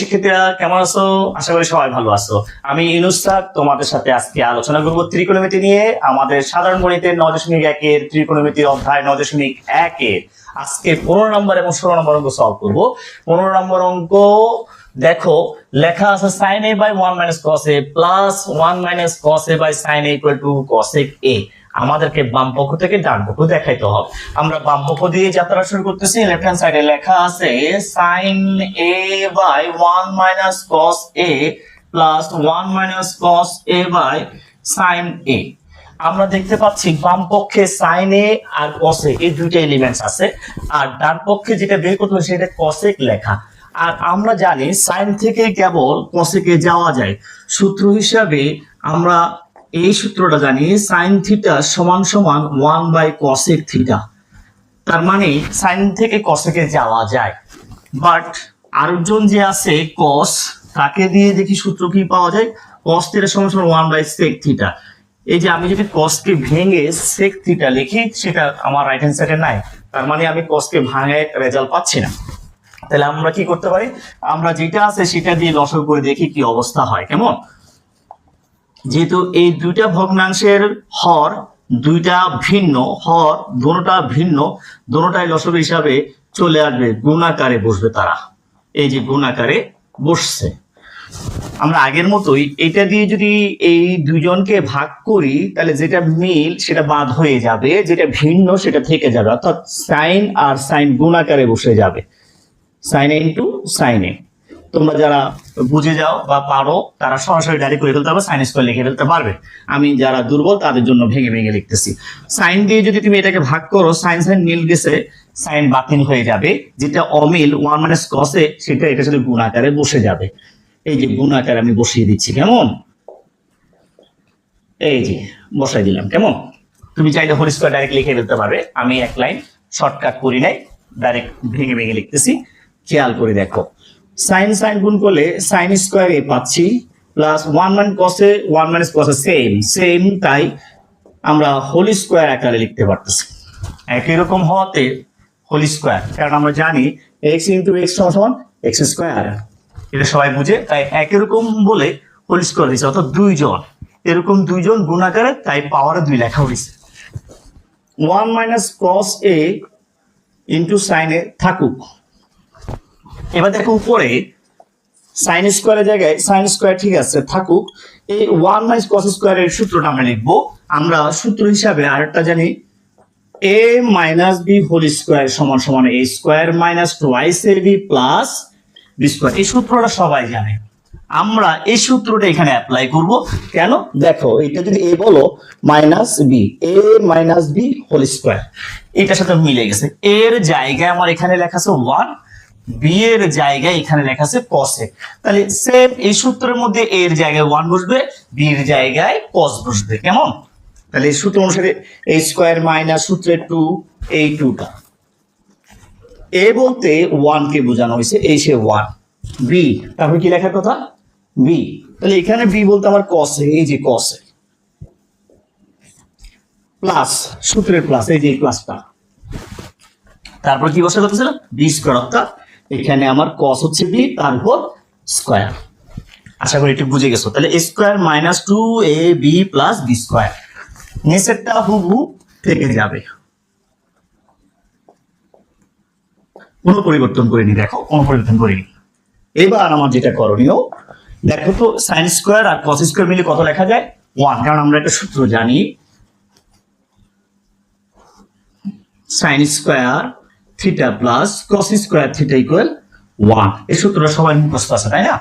শিক্ষার্থীরা কেমন আছো? আশা করি সবাই ভালো আছো। আমি ইউনুস স্যার তোমাদের সাথে আজকে আলোচনা করব ত্রিকোণমিতি নিয়ে। আমাদের সাধারণ গণিতের 9.1 এর ত্রিকোণমিতির অধ্যায় 9.1 এর আজকে 15 নম্বর এবং 16 নম্বর অঙ্ক সলভ করব। 15 নম্বর অঙ্ক দেখো, লেখা আছে sin a by 1 minus cos a plus 1 minus cos a by sin a equal to cosec a। আমাদেরকে বাম পক্ষ থেকে ডান পক্ষ দেখাইতে হবে। আমরা বাম পক্ষ দিয়ে যাত্রা শুরু করতেছি। লেফট হ্যান্ড সাইডে লেখা আছে sin a by 1 minus cos a plus 1 minus cos a by sin a। আমরা দেখতে পাচ্ছি বাম পক্ষে sin a R cos a এই দুইটা এলিমেন্টস আছে, আর ডান পক্ষে যেটা বের করতে হবে সেটা cosec লেখা। আর আমরা জানি sin থেকে কেবল cosec এ যাওয়া যায়। সূত্র হিসাবে আমরা এই সূত্রটা জানি, sin থিটা সমান সমান 1 বাই cosec থিটা। তার মানে sin থেকে cosec এ যাওয়া যায়। বাট আরেকজন যে আছে cos, তাকে দিয়ে দেখি সূত্র কি পাওয়া যায়। cos থিটা সমান সমান 1 বাই sec থিটা। এই যে আমি যদি cos কে ভেঙে sec থিটা লিখি, সেটা আমার রাইট হ্যান্ড সাইডে নাই। তার মানে আমি cos কে ভাঙে রেজাল্ট পাচ্ছি না। তাহলে আমরা কি করতে পারি, আমরা যেটা আছে সেটা দিয়ে লসাগু করে দেখি কি অবস্থা হয়। কেমন? যেহেতু এই দুইটা ভগ্নাংশের হর দুইটা ভিন্ন, হর দুটোটা ভিন্ন, দুটোটাই লসাগু হিসাবে চলে আসবে, গুণাকারে বসবে তারা। এই যে গুণাকারে বসছে। আমরা আগের মতোই এটা দিয়ে যদি এই দুইজনকে ভাগ করি, তাহলে যেটা মিল সেটা বাদ হয়ে যাবে, যেটা ভিন্ন সেটা থেকে যাবে। অর্থাৎ সাইন আর সাইন গুণাকারে বসে যাবে, সাইন এ ইন্টু সাইন এ। তোমরা যারা বুঝে যাও বা পারো তারা সরাসরি ডাইরেক্ট করে ফেলতে পারবে, সাইন স্কয়ার লিখে ফেলতে পারবে। আমি যারা দুর্বল তাদের জন্য ভেঙে ভেঙে লিখতেছি। সাইন দিয়ে যদি তুমি এটাকে ভাগ করো, সাইন সাইন মিল গেছে, সাইন বাতিল হয়ে যাবে। যেটা অমিল 1 মাইনাস cos এ, সেটা এটার সাথে গুণাকারে বসে যাবে। এই যে গুণাকারে আমি বসিয়ে দিচ্ছি। কেমন? এই যে বসাই দিলাম। কেমন? তুমি চাইলে হোল স্কয়ার ডাইরেক্ট লিখে ফেলতে পারবে। আমি এক লাইন শর্টকাট করি নাই, ডাইরেক্ট ভেঙে ভেঙে লিখতেছি। খেয়াল করে দেখো, সাইন সাইন গুণ করলে সাইন স্কয়ার এ পাচ্ছি, প্লাস 1 মান cos এ 1 মাইনাস cos এ সেম, তাই আমরা হোল স্কয়ার আকারে লিখতে পারতেছি। একই রকম হওয়াতে হোল স্কয়ার, কারণ আমরা জানি x ইনটু x সমান x স্কয়ার। এটা সবাই বুঝে, তাই একই রকম বলে হোল স্কয়ার দিয়েছে। অর্থাৎ দুইজন, এরকম দুইজন গুণাকারে, তাই পাওয়ারে 2 লেখা হয়েছে। 1 minus cos a into sine a থাকুক। এবার দেখো উপরে সাইন স্কয়ারের জায়গায় সাইন স্কয়ার ঠিক আছে থাকুক। এই 1 মাইনাস cos স্কয়ারের সূত্রটা আমরা লিখবো। আমরা সূত্র হিসাবে আরেকটা জানি, a minus b whole square সমান সমান a square minus twice ab plus b square. এই সূত্রটা সবাই জানে। আমরা এই সূত্রটা এখানে অ্যাপ্লাই করব। কেন? দেখো, এটা যদি a বলো minus b, a minus b whole square, এটার সাথে মিলে গেছে। এর জায়গায় আমার এখানে লেখা আছে 1, বি এর জায়গায় এখানে লেখা আছে cosec। তাহলে সেম এই সূত্রের মধ্যে a এর জায়গায় 1 বসবে, b এর জায়গায় cos বসবে। কেমন? তাহলে এই সূত্র অনুসারে a স্কয়ার মাইনাস সূত্রে 2, এই 2টা a বলতে 1 কে বোঝানো হয়েছে, এই সে 1। b তারপর কি লেখার কথা? b। তাহলে এখানে b বলতে আমার cosec, এই যে cosec প্লাস সূত্রের প্লাস, এই যে প্লাসটা। তারপর কি বসাতে হচ্ছে? b square. অর্থাৎ এখানে আমার cos হচ্ছে b, তারপর স্কয়ার। আশা করি একটু বুঝে গেছো। তাহলে a square minus 2ab plus b square, নিচেরটা হুবহু থেকে যাবে, কোনো পরিবর্তন করিনি। দেখো, কোনো পরিবর্তন করিনি। এবার আমার যেটা করণীয়, দেখো তো সাইন স্কয়ার আর cos স্কয়ার মিলে কত লেখা যায়? 1। কারণ আমরা একটা সূত্র জানি, sine square theta plus cos square theta equal 1। এই সূত্রটা সবাই মুখস্থ আছে, তাই না?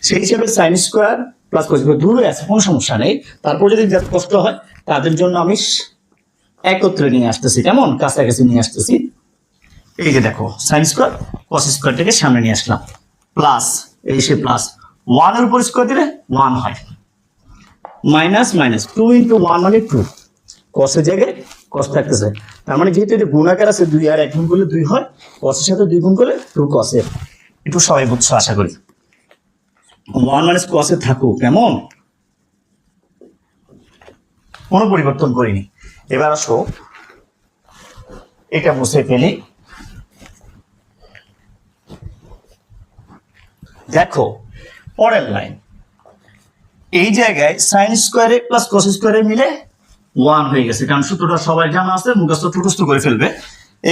সেই হিসাবে sine square plus cos square দূরে আছে, কোনো সমস্যা নেই। তারপর যদি কষ্ট হয় তাদের জন্য আমি একত্রে নিয়ে আসতেছি। কেমন? কাছাকাছি নিয়ে আসতেছি। এই যে দেখো, সাইন স্কয়ার cos স্কয়ারটাকে সামনে নিয়ে আসলাম, প্লাস এই সে প্লাস 1 এর উপর স্কয়ার দিলে 1 হয়, মাইনাস মাইনাস 2 ইনটু 1 মানে 2, cos এর জায়গায় cos থাকতেছে। তার মানে যেহেতু এটা গুণাকার আছে, 2 আর 1 গুণ করলে 2 হয়, cos এর সাথে 2 গুণ করলে 2 cos এর। একটু সবাই বুঝছো আশা করি। 1 মাইনাস cos এ থাকুক। কেমন? কোনো পরিবর্তন করিনি। এবার আসো এটা মুছে ফেলি। দেখো পরের লাইন, এই জায়গায় সাইন স্কোয়ারে প্লাস কস স্কোয়ারে মিলে 1 হয়ে গেছে, কারণ সূত্রটা সবাই জানা আছে, মুখস্থ টুটস্থ করে ফেলবে।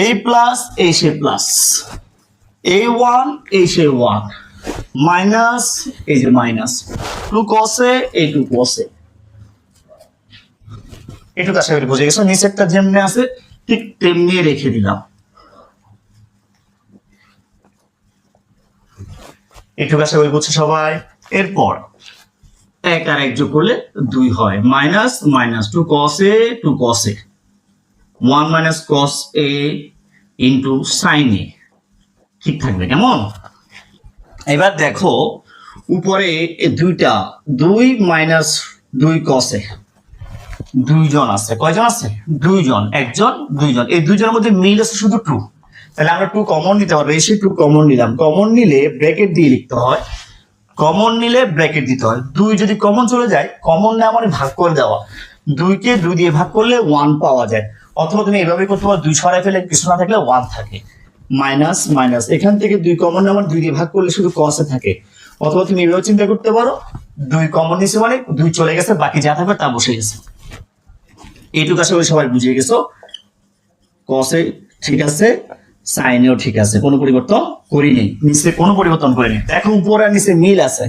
এই প্লাস এই সে প্লাস, এই 1 এই সে 1, মাইনাস এই যে মাইনাস 2 কসে এই 2 কসে। এটুকু আশা করি বুঝে গেছো। নিচেরটা যেমনি আছে ঠিক তেমনি রেখে দিলাম। এটুকু আশা করি বুঝছো সবাই। এরপর 1 আর 1 যোগ করলে 2 হয়, minus minus 2 cos a 2 cos a, 1 minus cos a into sin a, ঠিক থাকবে কেমন। এবার দেখো উপরে এই দুইটা 2 মাইনাস 2 cos a, দুইজন আছে, কয়জন আছে? দুইজন, একজন দুইজন, এই দুইজনের মধ্যে মিল আছে শুধু 2, তাহলে আমরা 2 কমন নিতে পারবো। এসে 2 কমন নিলাম, কমন নিলে ব্র্যাকেট দিয়ে লিখতে হয়, কমন নিলে ব্র্যাকেট দিতে হয়। 2 যদি কমন চলে যায়, কমন না মানে ভাগ করে দেওয়া, 2 কে 2 দিয়ে ভাগ করলে 1 পাওয়া যায়। অথবা তুমি এভাবে করতে পারো, 2 সরাই ফেলে কিছু না থাকলে 1 থাকে, মাইনাস মাইনাস এখান থেকে 2 কমন না মানে 2 দিয়ে ভাগ করলে শুধু cos এ থাকে। অথবা তুমি এভাবে চিন্তা করতে পারো, 2 কমন নিছে মানে 2 চলে গেছে, বাকি যা থাকবে তা বসে গেছে। এইটুকু আশা করি সবাই বুঝিয়ে গেছো। cos এ ঠিক আছে, sin এও ঠিক আছে, কোনো পরিবর্তন করিনি, নিচে কোনো পরিবর্তন করিনি। দেখো উপরে আর নিচে মিল আছে।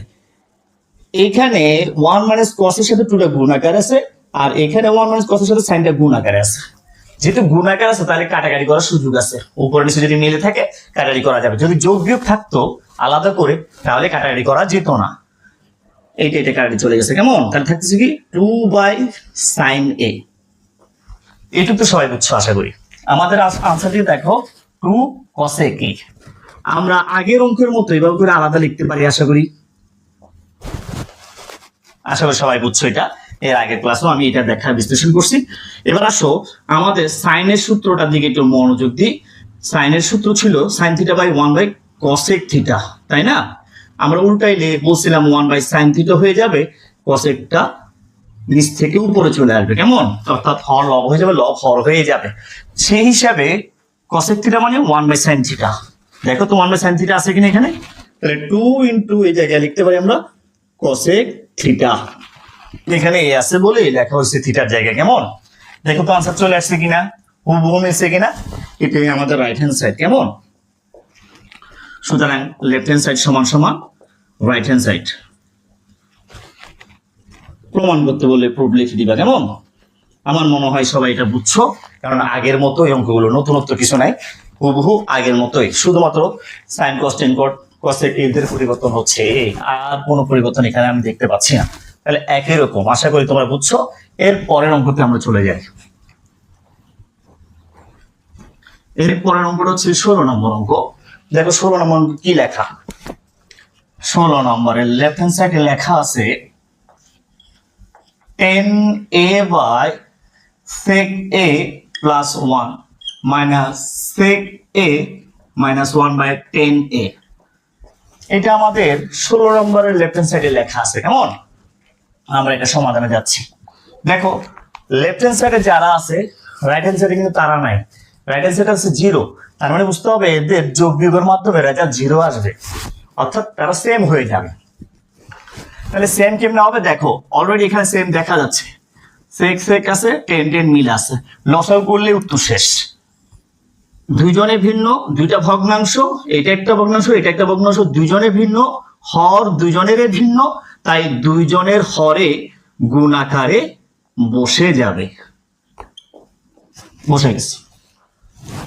এখানে 1 মাইনাস cos এর সাথে 2টা গুণ আকারে আছে, আর এখানে 1 মাইনাস cos এর সাথে sin টা গুণ আকারে আছে। যেহেতু গুণ আকারে আছে তাহলে কাটাকাটি করার সুযোগ আছে, উপরে নিচে যদি মিলে থাকে কাটাকাটি করা যাবে। যদি যোগ বিয়োগ থাকতো আলাদা করে তাহলে কাটাকাটি করা যেত না। এইটা কাটাকাটি চলে গেছে কেমন। তাহলে থাকতেছে কি 2/sin a। এটুকু তো সবাই বুঝছো আশা করি। আমাদের আনসারটি দেখো 2 cos a কি, আমরা আগের অঙ্কের মতো এভাবে করে আলাদা লিখতে পারি আশা করি। আশা করি সবাই বুঝছো এটা, এর আগের ক্লাসেও আমি এটা দেখা বিশ্লেষণ করছি। এবার আসো আমাদের সাইনের সূত্রটার দিকে একটু মনোযোগ দিই। সাইনের সূত্র ছিল sin θ বাই 1/cosec θ, তাই না? আমরা উল্টাইলে বলছিলাম 1/sin θ হয়ে যাবে, cosecটা নিচ থেকে উপরে চলে আসবে কেমন, অর্থাৎ হর লব হয়ে যাবে, লব হর হয়ে যাবে। সেই হিসাবে cosec θ মানে 1/sin θ। দেখো তো 1/sin θ আছে কিনা এখানে, তাহলে 2 ইন্টু এই জায়গায় লিখতে পারি আমরা cosec θ। এখানে এ আছে বলে লেখা হচ্ছে থিটার জায়গায় কেমন। দেখো তো আনসার চলে আসছে কিনা, হুবহু মিলছে কিনা। এটাই আমাদের রাইট হ্যান্ড সাইড কেমন। সুতরাং লেফট হ্যান্ড সাইড সমান সমান রাইট হ্যান্ড সাইড। প্রমাণ করতে বললে প্রুফ লিখে দিবা কেমন। আমার মনে হয় সবাই এটা বুঝছো, কারণ আগের মতো এই অঙ্কগুলো নতুনত্ব কিছু নাই, হুবহু আগের মতোই, শুধুমাত্র সাইন কস টেন কসেক এদের পরিবর্তন হচ্ছে, আর কোনো পরিবর্তন এখানে আমি দেখতে পাচ্ছি না। তাহলে একই রকম, আশা করি তোমরা বুঝছো। এর পরের অঙ্কতে আমরা চলে যাই। এর পরের অঙ্কটা হচ্ছে 16 নম্বর অঙ্ক। দেখো 16 নম্বর অঙ্ক কি লেখা। 16 নম্বরের লেফট হ্যান্ড সাইডে লেখা আছে 10a by sec a plus 1 minus sec a minus 1 by 10a। এটা আমাদের 16 নম্বরের লেফট হ্যান্ড সাইডে লেখা আছে কেমন। আমরা এটা সমাধানে যাচ্ছি। দেখো লেফট হ্যান্ড সাইডে যারা আছে রাইট হ্যান্ড সাইডে কিন্তু তারা নাই, রাইট হ্যান্ড সাইডে আছে 0, তার মানে বুঝতে হবে এদের যোগ বিয়োগের মাধ্যমে রেজাল্ট 0 আসবে, অর্থাৎ তারা সেম হয়ে যাবে। তাহলে সেম কেমনে হবে, দেখো অলরেডি এখানে সেম দেখা যাচ্ছে, সেক সেক আছে, 10 10 মিল আছে, লসাগু করলে উত্তর শেষ। দুইজনে ভিন্ন, দুইটা ভগ্নাংশ, এটা একটা ভগ্নাংশ এটা একটা ভগ্নাংশ, দুইজনে ভিন্ন, হর দুইজনের ভিন্ন, তাই দুইজনের হরে গুণ আকারে বসে যাবে, বসে গেছে।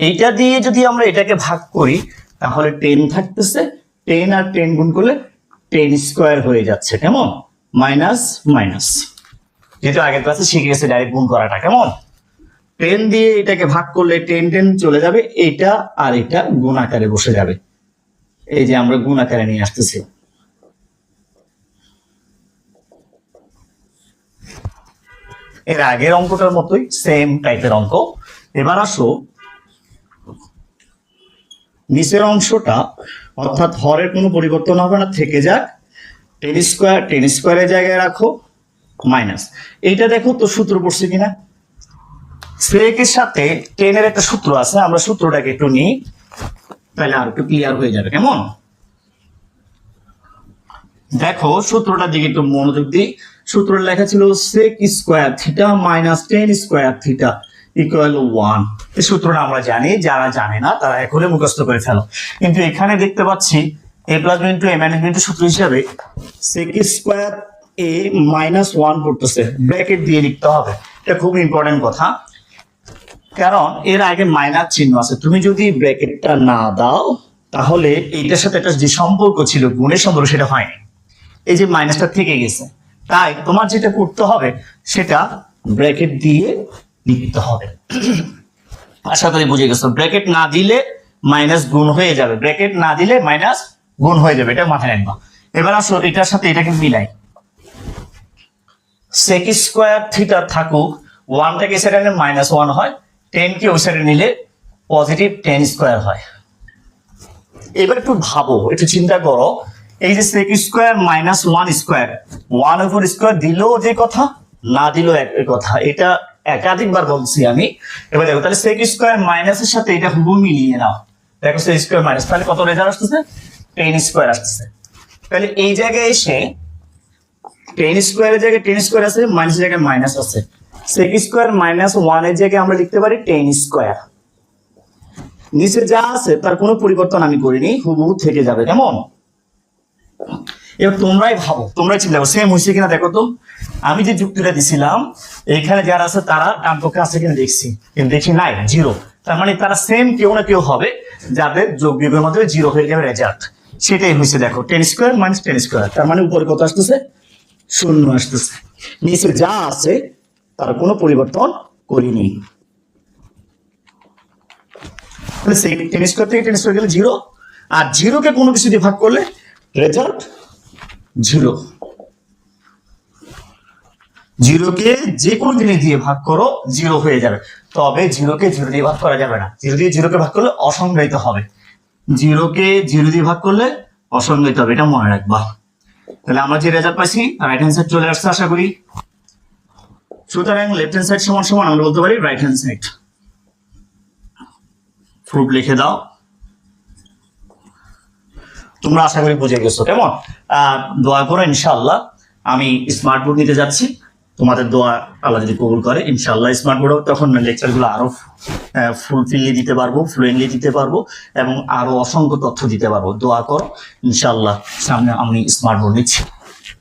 এইটা দিয়ে যদি আমরা এটাকে ভাগ করি তাহলে 10 থাকতেছে, 10 আর 10 গুণ করলে 10 স্কোয়ার হয়ে যাচ্ছে কেমন, মাইনাস মাইনাস, যেহেতু আগের ক্লাসে শিখে গেছে ডাইরেক্ট গুণ করাটা কেমন। 10 দিয়ে এটাকে ভাগ করলে 10 10 চলে যাবে, এটা আর এটা গুণ আকারে বসে যাবে। এই যে আমরা গুণ আকারে নিয়ে আসতেছি। এর আগের অঙ্কটার মতোই সেম টাইপের অঙ্ক। এবার আসো নিচের অংশটা, অর্থাৎ হরের কোনো পরিবর্তন হবে না, থেকে যাক, 10 স্কোয়ারের জায়গায় রাখো, মাইনাস এইটা দেখো তো সূত্র পড়ছে কিনা। সেক এর সাথে 10 এর একটা সূত্র আছে, আমরা সূত্রটাকে একটু নিই তাহলে আর একটু ক্লিয়ার হয়ে যাবে কেমন। দেখো সূত্রটার দিকে একটু মনোযোগ দিই। সূত্র লেখা ছিল sec square theta minus tan square theta equal 1। এই সূত্রটা আমরা জানি, যারা জানে না তারা এখনই মুখস্থ করে ফেলো। কিন্তু এখানে দেখতে পাচ্ছি a plus b into a minus b into সূত্র হিসাবে sec স্কয়ার a মাইনাস 1 পড়তেছে, ব্র্যাকেট দিয়ে লিখতে হবে। এটা খুব ইম্পর্টেন্ট কথা, কারণ এর আগে মাইনাস চিহ্ন আছে। তুমি যদি ব্র্যাকেটটা না দাও তাহলে এইটার সাথে একটা যে সম্পর্ক ছিল, গুণের সম্পর্ক, সেটা হয়নি। এই যে মাইনাসটা থেকে গেছে, তাই তোমার যেটা করতে হবে সেটা ব্র্যাকেট দিয়ে লিখতে হবে। আশা করি বুঝে গেছো। ব্র্যাকেট না দিলে মাইনাস গুণ হয়ে যাবে, ব্র্যাকেট না দিলে মাইনাস গুণ হয়ে যাবে, এটা মাথায় রাখবা। এবার আসো এটার সাথে এটাকে মিলাই। sec স্কয়ার থিটা থাকুক, 1 থেকে সেটা নিলে মাইনাস 1 হয়, 10 কে ওই সাইডে নিলে পজিটিভ tan স্কয়ার হয়। এবার একটু ভাবো, একটু চিন্তা করো, এই যে sec স্কয়ার মাইনাস 1 স্কয়ার, 1 উপর স্কয়ার দিলেও যে কথা, না দিলেও একই কথা। এটা একাধিকবার বলছি আমি। এবার দেখো তাহলে sec স্কয়ার মাইনাসের সাথে এটা হুবহু মিলিয়ে নাও। দেখো sec স্কয়ার মাইনাস, তাহলে কত রেজাল্ট আসতেছে? tan স্কয়ার আসতেছে। তাহলে এই জায়গায় এসে tan স্কয়ারের জায়গায় tan স্কয়ার আছে, মাইনাসের জায়গায় মাইনাস আছে। sec স্কয়ার মাইনাস 1 এর জায়গায় আমরা লিখতে পারি tan স্কয়ার। নিচে যা আছে তার কোনো পরিবর্তন আমি করিনি, হুবহু থেকে যাবে। কেমন? এবার তোমরাই ভাবো, তোমরাই চিন্তা করো সেম হয়েছে কিনা দেখো তো। আমি যে যুক্তিটা দিছিলাম এখানে যারা আছে তারা ডান পক্ষে আছে কিনা দেখছি, কিন্তু দেখি নাই, জিরো। তার মানে তারা সেম কেউ না কেউ হবে যাদের যোগ বিয়োগের মাধ্যমে জিরো হয়ে যাবে রেজাল্ট। সেটাই হয়েছে দেখো, tan square minus tan square, তার মানে উপরে কত আসতেছে? 0 আসতেছে। নিচে যা আছে তার কোনো পরিবর্তন করিনি। তাহলে tan স্কয়ার থেকে tan স্কয়ার গেলে 0, আর 0 কে কোনো কিছু দিয়ে ভাগ করলে রেজাল্ট 0। 0 কে যে কোনো জিনিস দিয়ে ভাগ করো 0 হয়ে যাবে, তবে 0 কে 0 দিয়ে ভাগ করা যাবে না। 0 দিয়ে 0 কে ভাগ করলে অসংজ্ঞায়িত হবে। 0 কে 0 দিয়ে ভাগ করলে অসংজ্ঞায়িত হবে, এটা মনে রাখবা। তাহলে আমরা যে রেজাল্ট পাইছি রাইট হ্যান্ড সাইড চলে আসছে আশা করি। সুতরাং লেফট হ্যান্ড সাইড সমান সমান আমরা বলতে পারি রাইট হ্যান্ড সাইড। প্রুফ লিখে দাও। তোমরা আশা করি বুঝে গেছো। কেমন? দোয়া করো ইনশাআল্লাহ। আমি স্মার্ট বোর্ড নিতে যাচ্ছি, তোমাদের দোয়া আল্লাহ যদি কবুল করে ইনশাআল্লাহ স্মার্ট বোর্ড তখন লেকচারগুলো আরো ফুলফিলি দিতে পারবো, ফ্লুয়েন্টলি দিতে পারবো, এবং আরো অসংখ্য তথ্য দিতে পারবো। দোয়া করো ইনশাআল্লাহ। সামনে আমি স্মার্ট বোর্ড নিচ্ছি।